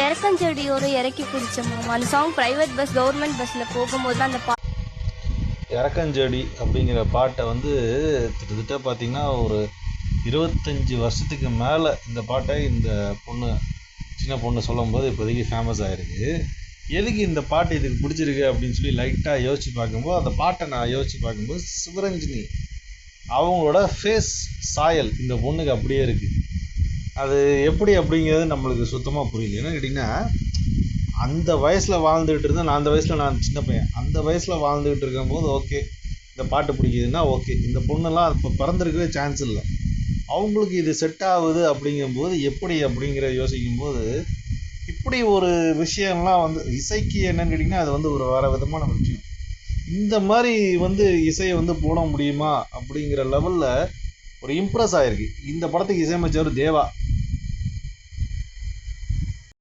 இறக்கஞ்செடியோடு இறக்கி பிடிச்ச மாமா அந்த சாங் ப்ரைவேட் பஸ் கவர்மெண்ட் பஸ்ஸில் போகும்போது தான் அந்த இறக்கஞ்செடி அப்படிங்கிற பாட்டை வந்து கிட்டத்தட்ட பார்த்திங்கன்னா ஒரு 25 வருஷத்துக்கு மேலே இந்த பாட்டை இந்த பொண்ணு சின்ன பொண்ணு சொல்லும்போது இப்போதைக்கு ஃபேமஸ் ஆகிருக்கு. எதுக்கு இந்த பாட்டு இதுக்கு பிடிச்சிருக்கு அப்படின்னு சொல்லி லைட்டாக யோசித்து பார்க்கும்போது அந்த பாட்டை நான் யோசித்து பார்க்கும்போது சிவரஞ்சினி அவங்களோட ஃபேஸ் சாயல் இந்த பொண்ணுக்கு அப்படியே இருக்குது. அது எப்படி அப்படிங்கிறது நம்மளுக்கு சுத்தமாக புரியல. என்ன கேட்டிங்கன்னா, அந்த வயசில் வாழ்ந்துகிட்டு இருந்தேன் நான். அந்த வயசில் நான் சின்ன பையன். அந்த வயசில் வாழ்ந்துக்கிட்டு இருக்கும்போது ஓகே இந்த பாட்டு பிடிக்குதுன்னா ஓகே. இந்த பொண்ணெல்லாம் இப்போ பிறந்திருக்கவே சான்ஸ் இல்லை. அவங்களுக்கு இது செட் ஆகுது அப்படிங்கும்போது எப்படி அப்படிங்கிற யோசிக்கும்போது இப்படி ஒரு விஷயம்லாம் வந்து இசைக்கு என்னன்னு கேட்டிங்கன்னா அது வந்து ஒரு வேறு விதமான விஷயம். இந்த மாதிரி வந்து இசையை வந்து போட முடியுமா அப்படிங்கிற லெவலில் ஒரு இம்ப்ரெஸ் ஆகிருக்கு. இந்த படத்துக்கு இசையமைச்சவர் தேவா.